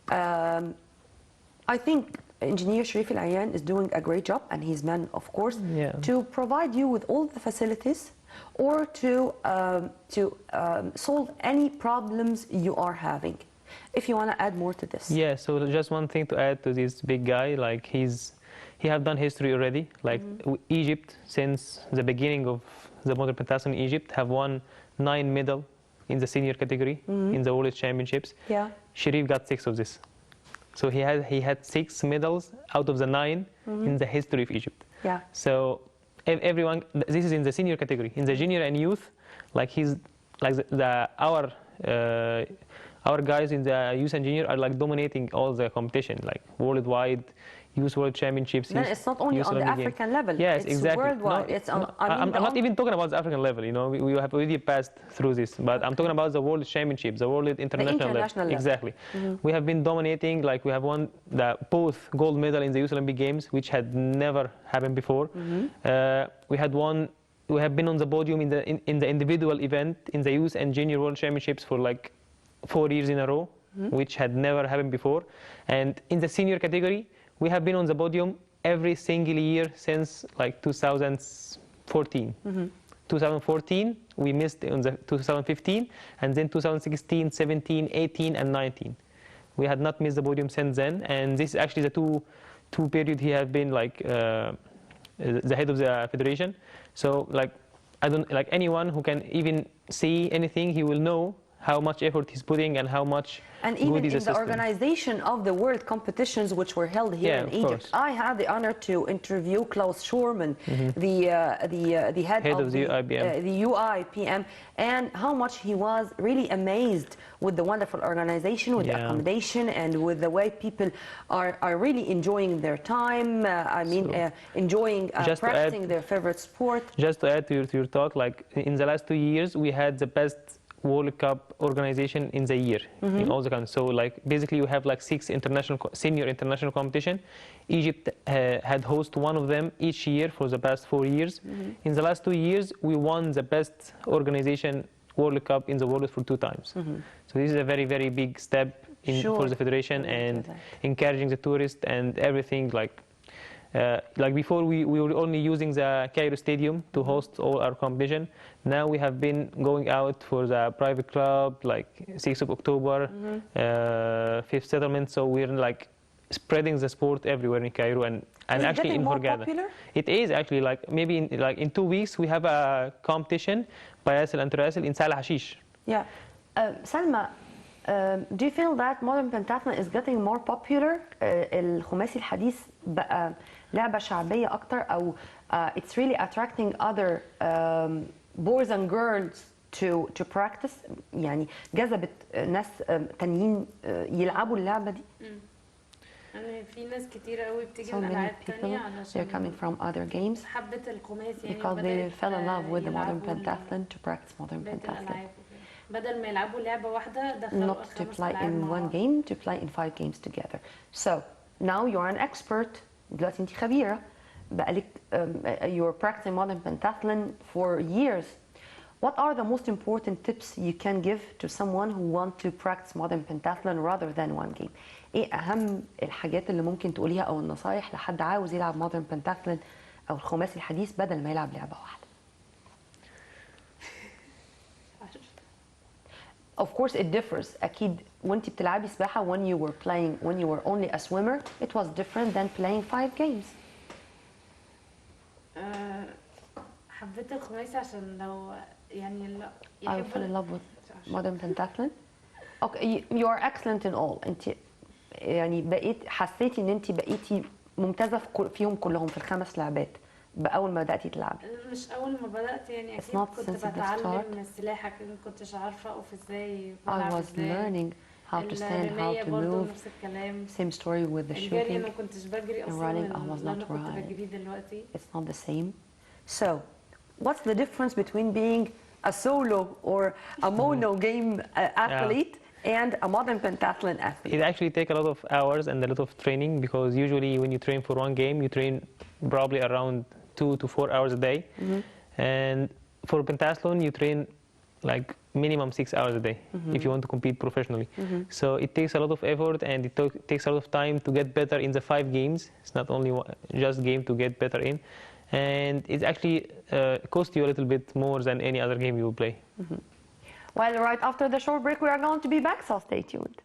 I think Engineer Sharif Al-Ayyan is doing a great job, and his men, of course, to provide you with all the facilities or to solve any problems you are having. If you want to add more to this. Yeah, so just one thing to add to this big guy, like he have done history already. Like Egypt, since the beginning of the modern pentathlon in Egypt, have won 9 medals in the senior category in the World Championships. Yeah. Sharif got 6 of this. So he had 6 medals out of the 9 in the history of Egypt. Yeah. So everyone, this is in the senior category. In the junior and youth, like he's like our guys in the youth and junior are like dominating all the competition, like worldwide. Youth World Championships. Then it's not only Youth on the Olympic African level. Yes, it's exactly. worldwide. No, It's on, no, I'm not even talking about the African level. You know, we have already passed through this, but I'm talking about the World Championships, the World International level. Exactly. We have been dominating. Like we have won both gold medal in the Youth Olympic Games, which had never happened before. We have been on the podium in the individual event in the Youth and Junior World Championships for like 4 years in a row, which had never happened before. And in the senior category, we have been on the podium every single year since like 2014. 2014, we missed on the 2015, and then 2016, 17, 18, and 19. We had not missed the podium since then, and this is actually the two period he has been like the head of the federation. So like I don't like anyone who can even see anything, he will know how much effort he's putting and how much and good even is in the the system. organization of the world competitions which were held here Yeah, in of Egypt. course. I had the honor to interview Klaus Schurman, the head of the UIPM. the UIPM, and how much he was really amazed with the wonderful organization, with the accommodation, and with the way people are really enjoying their time. Enjoying practicing their favorite sport. Just to add to your talk, like in the last 2 years, we had the best World Cup organization in the year in all the countries. So like basically you have like 6 senior international competition. Egypt had hosted one of them each year for the past 4 years. In the last 2 years, we won the best organization World Cup in the world for 2 times. So this is a very, very big step for the federation and encouraging the tourists and everything. Like before, we were only using the Cairo Stadium to host all our competition. Now we have been going out for the private club, like 6th of October, 5th settlement. So we're like spreading the sport everywhere in Cairo and actually in Hurghada. It is actually like maybe in 2 weeks we have a competition biathlon and triathlon in Salah Hashish. Yeah, Salma. Do you feel that modern pentathlon is getting more popular? الخماسي الحديث بقى لعبة شعبية أكتر أو it's really attracting other boys and girls to practice يعني جذبت ناس تانيين يلعبوا اللعبة دي؟ يعني في ناس كتير قوي بتيجي So من many ألعاب people تانية they're علشان coming from other games حبت الخماسي يعني because they fell in love with the modern يلعبوا pentathlon to practice modern بقية pentathlon. الألعاب وكده. بدل ما يلعبوا لعبة واحدة دخلوا Not to 5 play ألعاب in مع one بعض. game, to play in 5 games together. So now you're an expert. دلوقتي انت خبيرة. بقالك you're practicing modern pentathlon for years. What are the most important tips you can give to someone who want to practice modern pentathlon rather than one game? ايه أهم الحاجات اللي ممكن تقوليها أو النصايح لحد عاوز يلعب modern pentathlon أو الخماسي الحديث بدل ما يلعب لعبة واحدة؟ Of course it differs. أكيد وأنت بتلعبي سباحة when you were only a swimmer, it was different than playing 5 games. حبيت الخماسي عشان لو يعني I fell in love with modern pentathlon. Okay, you are excellent in all. أنت يعني حسيتي إن أنت بقيتي ممتازة فيهم كلهم في ال5 لعبات بأول ما بدأتي تلعبي. مش أول ما بدأت يعني أكيد كنت بتعلم من السلاحة كده كنتش عارفة أقف إزاي I was learning how to stand, how to move. نفس الكلام. Same story with the shooting. الجري ما كنتش بجري and أصلا running. I was not كنت running. بجري دلوقتي. It's not the same. So, what's the difference between being a solo or a mono game athlete and a modern pentathlon athlete? It actually takes a lot of hours and a lot of training because usually when you train for one game, you train probably around 2 to 4 hours a day. And for pentathlon, you train like minimum 6 hours a day if you want to compete professionally. So it takes a lot of effort and it takes a lot of time to get better in the 5 games. It's not only just game to get better in. And it actually costs you a little bit more than any other game you will play. Well, right after the short break, we are going to be back, so stay tuned.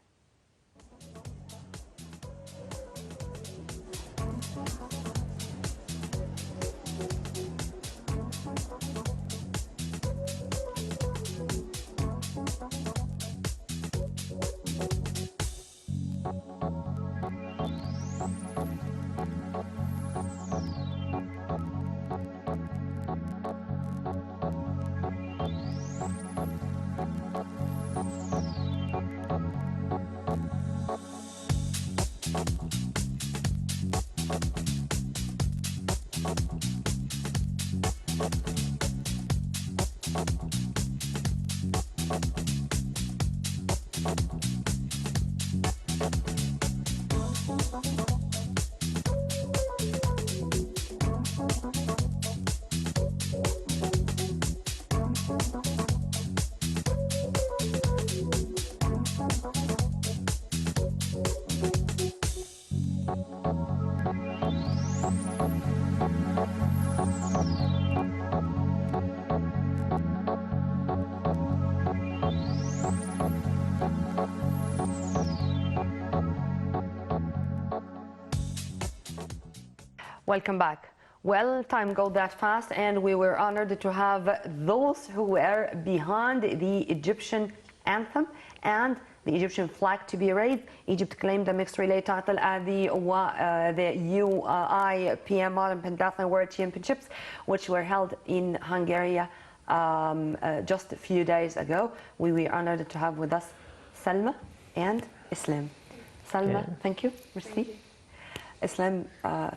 Welcome back. Well, time goes that fast, and we were honored to have those who were behind the Egyptian anthem and the Egyptian flag to be raised. Egypt claimed the mixed relay title at the UIPM Modern Pentathlon World Championships, which were held in Hungary just a few days ago. We were honored to have with us Salma and Islam. Salma, thank you. Merci. Islam,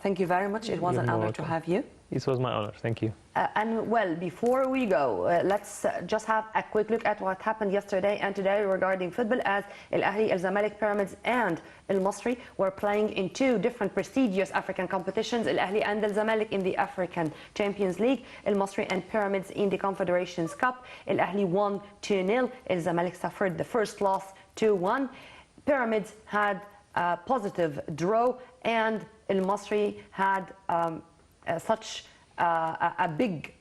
thank you very much. It was an honor to have you. This was my honor. Thank you. And well, before we go, let's just have a quick look at what happened yesterday and today regarding football, as Al Ahly, Al Zamalek, Pyramids and Al Masri were playing in two different prestigious African competitions. Al Ahly and Al Zamalek in the African Champions League, Al Masri and Pyramids in the Confederations Cup. Al Ahly won 2-0. Al Zamalek suffered the first loss 2-1. Pyramids had a positive draw, and Al Masri had such a big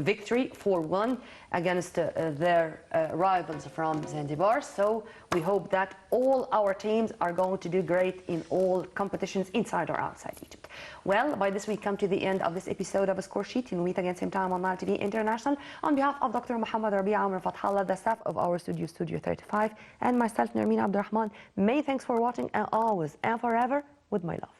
victory 4-1 against their rivals from Zanzibar. So we hope that all our teams are going to do great in all competitions inside or outside Egypt. Well, by this we come to the end of this episode of A Score Sheet. We'll meet again same time on Nile TV International. On behalf of Dr. Muhammad Rabia Amr Fathallah, the staff of our Studio 35, and myself, Nermeen Abdurrahman, many thanks for watching, and always and forever with my love.